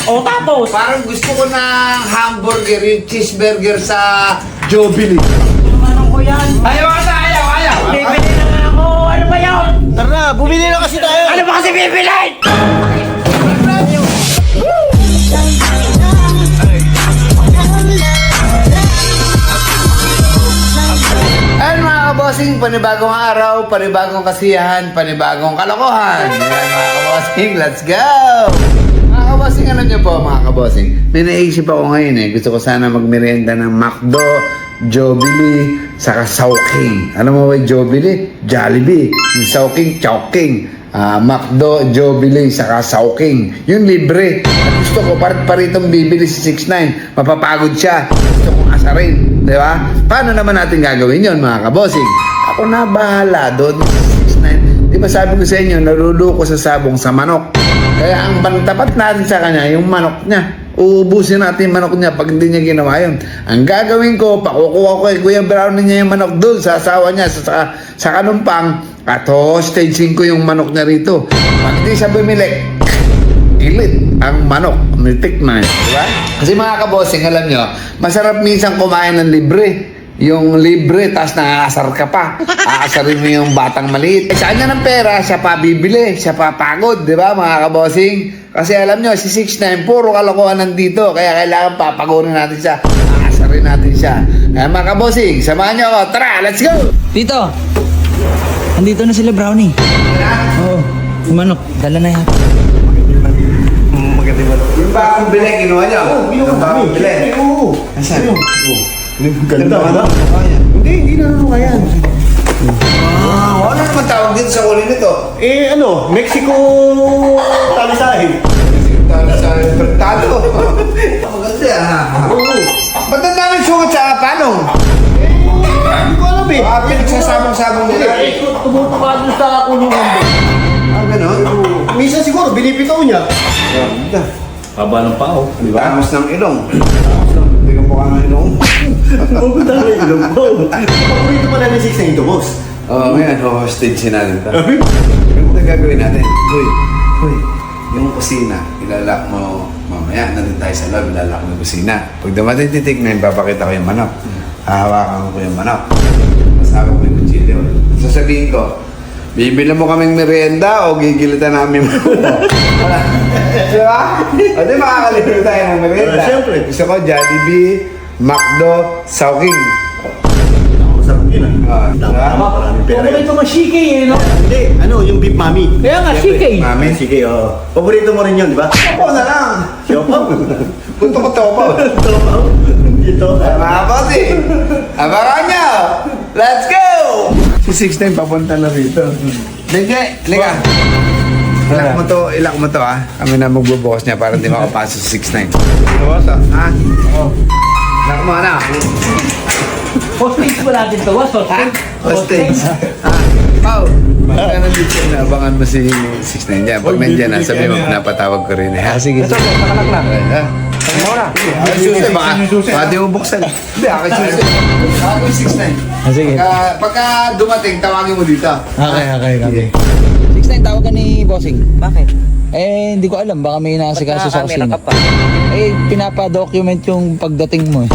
O tapos? Parang gusto ko ng hamburger, yung cheeseburger sa Jollibee. Ano ko yan? Ayaw! Bibili na nga ako. Ano ba yun? Tara na, bumili na kasi tayo. Ano ba kasi bibili? Ayan mga kabosing, panibagong araw, panibagong kasiyahan, panibagong kalokohan. Ayan mga kabosing, let's go! Mga kabosing, alam niyo po mga kabosing, may naisip ako ngayon gusto ko sana magmerienda ng McDo, Jollibee, saka Chowking. Alam mo ba yung Jollibee? Jollibee. Yung Chowking, Chowking. McDo, Jollibee, saka Chowking. Yung libre. At gusto ko, paritong bibili si 6ix9ine. Mapapagod siya. Gusto kong asarin. Di ba? Paano naman natin gagawin yon mga kabosing? Ako na bahala doon. 6ix9ine. Di ba sabi ko sa inyo, naluluko sa sabong sa manok. Kaya ang tapat natin sa kanya, yung manok niya. Uubusin natin yung manok niya pag hindi niya ginawa yun. Ang gagawin ko, pakukuha ko kay Kuya Brownie niya yung manok doon sa asawa niya sa kanumpang at hostage ko yung manok niya rito. Pag hindi siya bumili, ilit ang manok ni Tikman. Diba? Kasi mga kabosing, alam nyo, masarap minsan kumain ng libre. Yung libre, tas naaasar ka pa. Aasarin mo yung batang maliit. Saan niya ng pera, siya pa bibili, siya pa pagod, di ba mga kabosing? Kasi alam nyo, si 6ix9ine, puro kalokohan nandito. Kaya kailangan papagurin natin siya. Aasarin natin siya. Kaya mga kabosing, samahan nyo ako. Tara, let's go! Tito, andito na sila Brownie. Oo, yung manok, dala na yan. Maganda ba? Yung bagong bili, kinuha nyo? Yung bagong bili? Oo. Asan? Ganda ka na? Hindi na ano yan. Ano naman tawag dito sa uli nito? Mexico talisahe. Sa Bertado. Maganda Oo. Ba't ang daming sugat sa panong? Hindi ko alam eh. Pinagsasabong-sabong nila. Tumutuka doon sa kulungan doon. Gano'n? Minsan siguro, binipitaw niya. Ganda. Haba ng pao. Tamos ng ilong. Hindi ka mukha ng ilong. Pupunta na yung ilong ko. Paborito pala ng 6ix9ine to, boss. Oo, ngayon, hostage natin ito. Ganito gagawin natin. Hoy, yung kusina, ilalak mo mamaya. Nandun tayo sa loob, ilalak mo yung kusina. Pag dumating titik na yun, papakita ko yung manok. Hahawakan ko yung manok. Masakot mo yung kutsilyo. Sasabihin ko, bibili mo kaming merienda o gigilitan namin mo? Di ba? O di makakalimutan tayo ng merienda. Siyempre. Gusto ko Jollibee, McDo, Chowking. Masarap yun Ah, Tama, maraming pera. Paborito mo shiki eh, no? Hindi, yung beef mami. Kaya nga, shiki. Mami. Sige, paborito mo rin yun, di ba? Ako na lang. Siopaw. Punto ko topaw. Siopaw. Ito. Mga bossy, abangan nyo! Let's go! Si 6ix9ine papunta na rito. Hindi, liga. Ilak mo to Kami na magbubukas niya para hindi makapasok si 6ix9ine. Bukas ha? Oo. Ilak mo na. Hostage mo natin to, boss. Hostage. Pao, pagka nandito na, abangan mo si 6ix9ine dyan. Pag nandiyan na, sabi mo, napatawag ko rin. Sige. Ito, nakalak na. Ano na? Susi, baka di mo buksan. Hindi, akin susi. Ako yung 6ix9ine. Sige. Pagka dumating, tawagin mo dito. Okay. 6ix9ine, tawag ka ni Bossing. Bakit? Hindi ko alam, baka may nasikaso sa kusina. ka pa. Pinapa-document yung pagdating mo eh.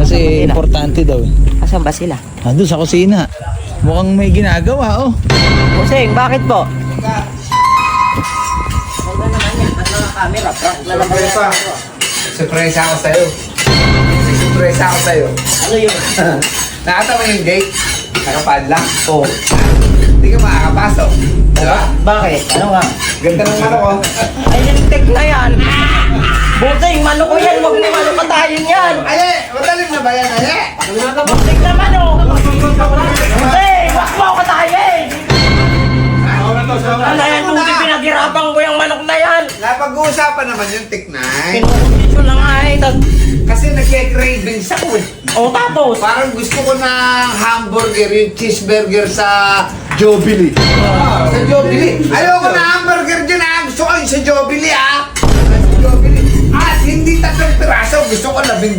Kasi importante daw eh. Asan ba sila? Doon sa kusina. Mukhang may ginagawa oh. Kuseng, bakit po? Huwag na naman yan. Ba't mga camera? Prank na naman yan. Surprise ako sa'yo. Surprise ako sa'yo. Ano yun? Nakata mo yung gate? Nakapadlock? Oo. Hindi ka makakapasok. Diba? Bakit? Ano nga? Ganda ng ano ko. Ay, yung tek na yan. Busing, mano ko yan. Huwag mo mano patayin yan. Aye! Madalim na ba yan, aye? Busing naman oh. Busing, huwag mo patayin. Ano yan? Kung di pinaghirapan ko yung manok na yan. Napag-uusapan naman yung Tik9. Pinukondisyon lang nga eh. Kasi nagke-cravings ako eh. O tapos? Parang gusto ko ng hamburger, yung cheeseburger sa Jollibee. Sa Jollibee. Ayoko na hamburger dyan Gusto ko yung sa Jollibee Sa Jollibee. At hindi 3 piraso. Gusto ko 12.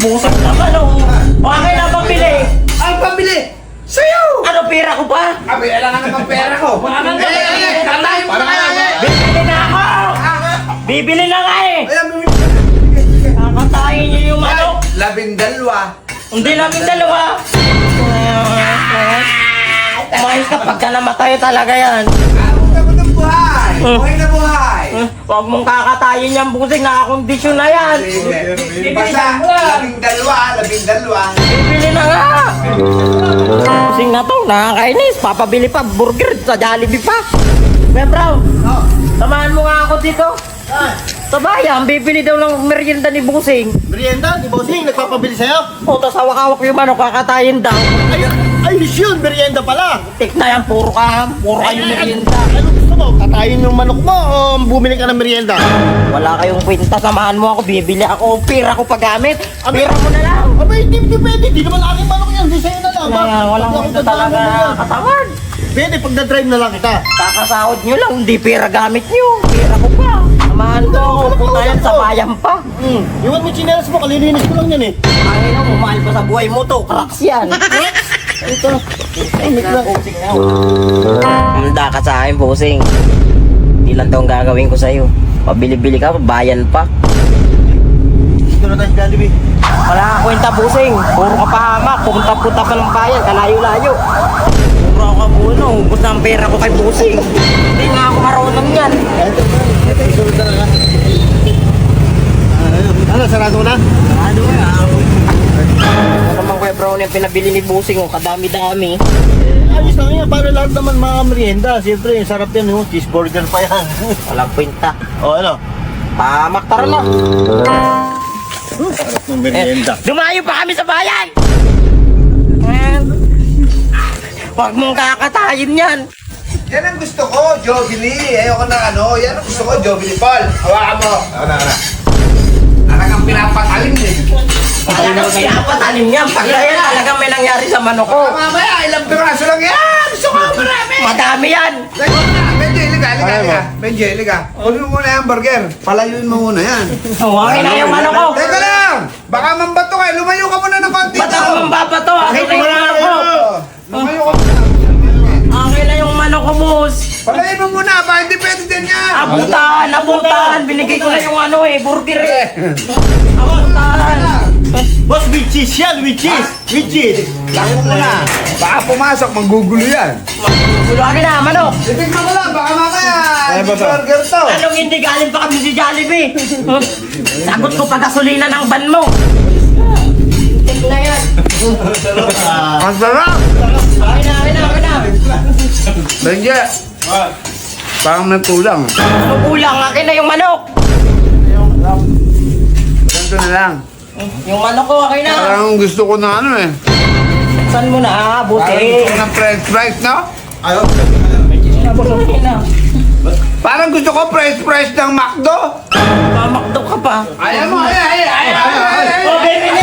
Busing naman oh. Baka kailan pambili? Ang pambili! Sa'yo! Ano pera ko pa? Abi, alam ka naman pera ko. Parang Katayin mo na kaya! Bibili na ako! Bibili na nga eh! Ayan, bumili. Kakatayin niyo yung manok! 12. Hindi namin dalawa! Umayos ka pagka namatay talaga yan! Abot ng buhay! Buhay na buhay! Huwag mong kakatayin yan, busing, nakakondisyon na yan! Basta, 12. Bibili na nga! Busing na to, nakakainis! Papabili pa, burger sa Jollibee pa! Kuya Brown, samahan mo nga ako dito! Sa bayan, bibili daw ng merienda ni Busing. Merienda, di bossing, nagpapabili sa'yo. O, tas hawak-hawak yung manok, kakatayin daw. Ay, yun, merienda pala. Tik na yan, puro kayong merienda. Ano gusto mo? Katayin yung manok mo o bumili ka ng merienda? Wala kayong kwenta, samahan mo ako, bibili ako, pira ko paggamit. Pira mo na lang. Abay, hindi pwede. Di naman aking manok yan. Di sa'yo na lang. Walang kwenta talaga katawan. Pwede, pag na-drive na lang kita. Kakasahod nyo lang, hindi pira gamit nyo. Pira ko pa. Samahan mo ako, punta yan sa bayan pa. Iwan mo yung chinelas mo, kalilinis ko lang yan eh. Ay, no, umahal pa sa buhay mo to, cracks yan. Ito. Init lang. Handa ka sa akin, Busing. Ilan to ang gagawin ko sa'yo. Pabili-bili ka, bayan pa. Dito na tayo sa Jollibee. Wala ka kwenta, Busing. Puro ka pahamak, pumunta-punta pa ng bayan, kalayo-layo. Puro ka puno, ubos na ang pera ko kay Busing. Hindi nga ako marunong yan. Ito, isunod na lang ha. Ano, sarado na? Ano naman, Kuya Brown, yung pinabili ni Busing, oh, kadami-dami. Ayos lang yan, para lahat naman mga merienda. Siyempre, sarap yan, yung cheeseburger pa yan. Walang kwenta. O ano? Pahamak, tara na. Sarap ng merienda. Dumayo pa kami sa bayan! Huwag mong kakatayin yan. Yan ang gusto ko, Jobili. Ayoko na ano. Yan ang gusto ko, Jobili Paul. Hawakan mo. Ako na. Talagang pinapatalim eh. Talagang pinapatalim yan. Pag yan, talagang may nangyari sa manok ko. Mamaya, ilang piraso lang yan. Gusto ko marami. Madami yan. Benji, liga. Benji, liga. Kunin mo muna yung burger. Palayuin mo muna yan. Huwagin na yung manok ko. Teka lang. Baka mambato ka. Lumayo ka muna ng konti. Ba't ako mambabato? Akin na yung manok ko. Lumayo ka muna. Akin na yung manok ko, boss. Palayin mo muna. Baka hindi pwede din yan. Abutan. Binigay ko na yung ano eh, burger eh. Abutan. Boss, with cheese yan, with cheese. With cheese. Lakot mo na. Baka pumasok. Manggugulo yan. Akin na, manok. Titignan mo lang. Baka mamaya. Burger to. Anong hindi galing pa kami si Jollibee? Sagot ko pa gasolina ng van mo. Tignan na yan. Ang sarap. Akin na. Benji. Parang may kulang. Ano kulang? Akin na yung manok. Ganito na lang. Yung manok ko, akin na. Parang gusto ko na ano eh. Saan mo na, Parang buti? gusto ko ng french fries, no? Akin na. Parang gusto ko french fries ng McDo. Mamakdo ka pa. Ayaw mo, ayaw. Oh, baby na.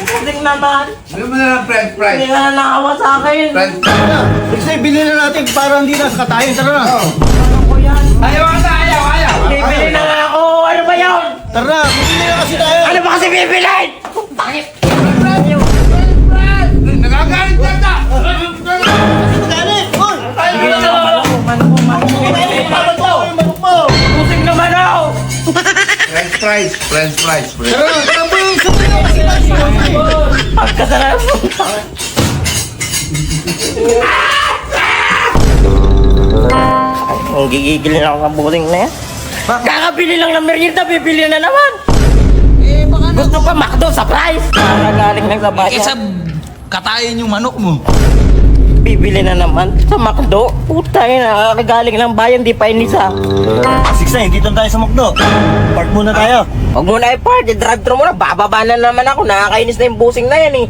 Pusing naman. Bili mo na ng french fries. Hindi ka na nakawa sa akin. French fries. Kasi bilhin na natin para hindi na katayin. Tara na. Ano ko yan? Ayaw ka na, ayaw. Bibili na nga ako. Ano ba yun? Tara na, bibili na kasi tayo. Ano ba kasi bibilin? Tangit. Nagagalit ka na. Galit! Hoy! Sige na. Manok ko. Manok mo! Pusing naman ako. French fries. Tara na, tara mo yung sabihin kasi Pagkasarap. Ang gigigil na ako ng buling na yan. Kakabili lang ng merienda, bibili na naman. Gusto pa McDo, surprise. Galing lang sa bayan. Kesa katayin yung manok mo. Bibili na naman sa McDo. Puta yun, nakakagaling ng bayan, di pa inisa. 6-9, dito tayo sa McDo. Park muna tayo. Huwag mo na i-park, drive-thru mo na, bababa na naman ako. Nakakainis na yung busing na yan eh.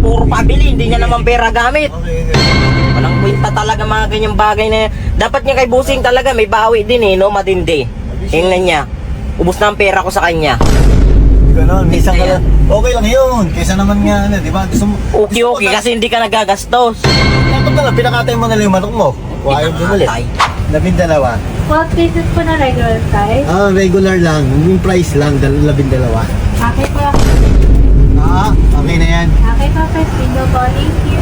Puro pabili, hindi niya naman pera gamit. Walang kwenta talaga mga ganyang bagay na yan. Dapat niya kay busing talaga, may bawi din eh, no? Matindi. Tingnan niya, ubos na ang pera ko sa kanya. Ganon, minsan ka lang. Okay lang yun. Kaysa naman nga, ano, di ba? Gusto mo. Okay, kasi hindi ka nagagastos. Dapat na lang, pinakatay mo na lang yung manok mo. Kung ayaw bumili. Ay, 12. What pieces po na regular size? Regular lang. Yung price lang, 12. Bakit po? Okay na yan. Okay po, first window po. Thank you.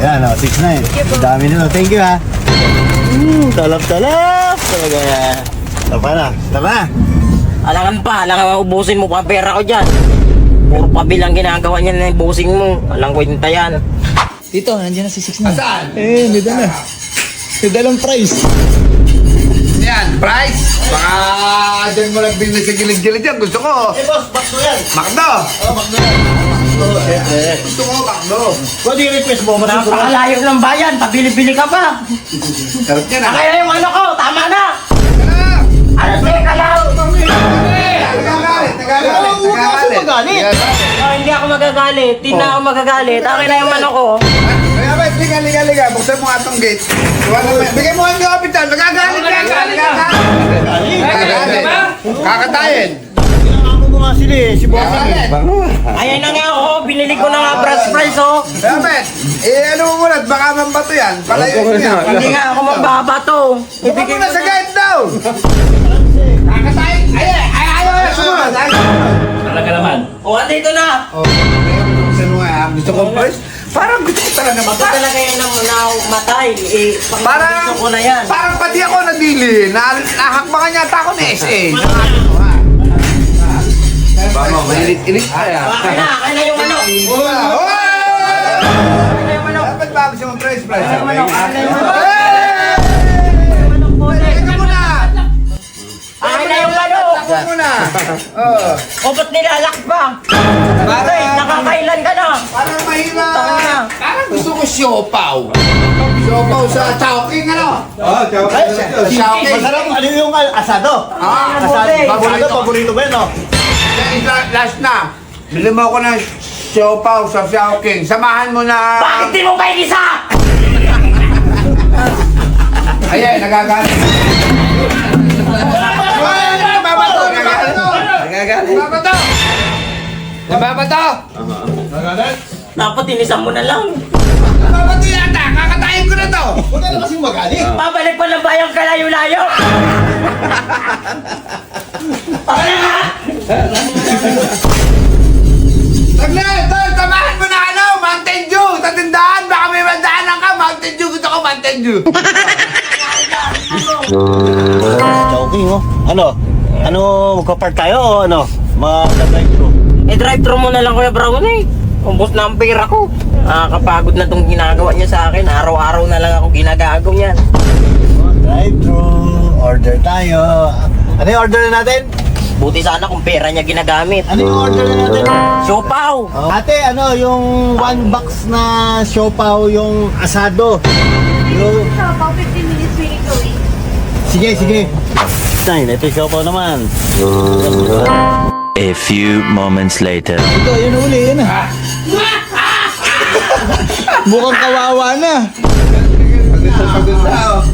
Ayan, 6'9". Ang dami nyo. Thank you, ha. Talap-talap. Talaga yan. Tapa na. Alangan pa, alangan ubusin mo pa ang pera ko dyan. Puro pabilang ginagawa niya na yung busing mo. Alang kwenta yan. Tito, nandiyan na si 6'9". Saan? Eh, may dala. May dalang price. Yan, price. Baka dyan mo lang bilhin sa gilid-gilid yan. Gusto ko. boss, bakto yan. Makdo. Bakto yan. Gusto ko makdo. What do you request mo? Masusunod. Napakalayo ng bayan, pabili-bili ka pa. Sarap yan ah. Kaya yung ano ko, tama na. Ano teka lang? Nagagalit. Oh, hindi ako magagalit, hindi na ako magagalit. Akin na yung ano ko. Kaya ba, liga. Buksan mo nga itong gate. Bigay mo ang kapital. Nagagalit. Kakatayin. Ano mo nga sila eh, si Bossing eh. Ayan na nga ako, binili ko na nga brush price oh. Kaya ba, ano mo muna, baka mambato yan. Palayo niya. Hindi nga ako magbabato. Ibigay mo na sa gate daw. Kakatayin. Ayaw. Sumunod. Talaga naman. O, andito na. Buksan mo nga. Gusto ko first. Parang gusto ko talaga Ito talaga yan ang matay. Eh, Parang, gusto ko na yan. parang pati ako nadili. Nahakbangan yata ako ng SA. Bama, mahilit-ilit kaya. Akin na yung ano. Dapat bago siya mag-price. Akin na yung ano. Akin na yung ano. Takbo mo na. O, ba't nilalak pa? Ay, nakakailan ka na. Parang mahirap. Tama. Parang gusto ko siopaw. Siopaw sa Chowking, ano? Sa Chowking. Masarap, ano yung asado? Asado. Paborito ba yun, no? Last na. Bili mo ako ng siopaw sa Chowking. Samahan mo na... Bakit di mo pa isa? Ayan, nagagalit. Nababato! Dapat inisan mo na lang. Nababato yata! Kakatayin ko na to! Huwag ka na kasing magaling. Pabalik pa ng bayang kalayo-layo. Pakala nga. Saglit! Tol! Samahan mo na ano! Mountain Dew! Sa tindahan! Baka may mandaanan ka! Mountain Dew! Gusto ko Mountain Dew! Chowking, oh. Ano, magpa-park tayo o ano? Mag-drive-thru. Eh, drive-thru mo na lang, Kuya Brown eh. Umbos na ang pera ko. Nakakapagod na itong ginagawa niya sa akin. Araw-araw na lang ako ginagago yan. Drive-thru. Order tayo. Ano yung order na natin? Buti sana kung pera niya ginagamit. Ano yung order na natin? Siopaw. Ate, ano yung one box na siopaw, yung asado? Yung... So, about 15 minutes waiting to wait. Sige. Ito yung siopaw naman. A few moments later. Ito, yun na uli, yun na. Mukhang kawawa na. Pagod na oh.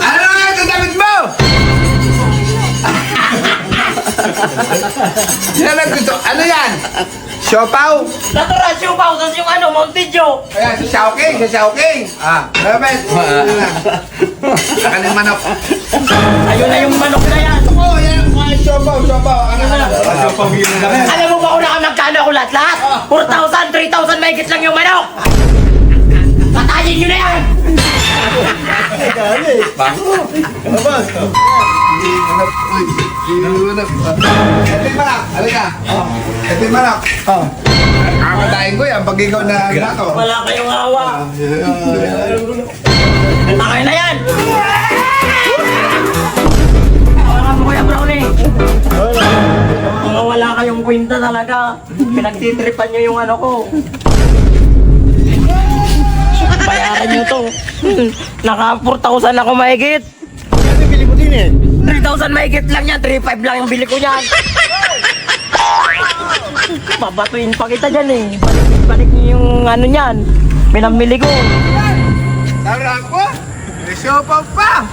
Ano nga ito damit mo? Yan ang gusto. Ano yan? Siopaw? Natural siopaw. Tapos yung ano, Mountain Dew. Ayan, sa Chowking. Robert. Sakaling manok. Ayun na yung manok na yan. Oo, yan ang mga siopaw. Ano na? Alam mo ba kung magkano ako lahat? 4,000, 3,000 mahigit lang yung manok. Patayin nyo na yan. Ano ba? Ito yung manok. Halika. Ito yung manok. Kakatayin ko yan pag ikaw na gato. Wala kayong awa. Takay na yan. Hawakan mo, Kuya Brownie. Mga wala kayong kwenta talaga. Pinagtitripan nyo yung ano ko. Bayaran nyo to. Naka 4,000 ako mahigit. Ano bili mo din eh? 3,000 mahigit lang yan. 3,500 lang yung bili ko yan. Babatuin pa kita dyan eh. Balik niyo yung ano niyan. Pinamili ko. Tara ko. May siopaw pa.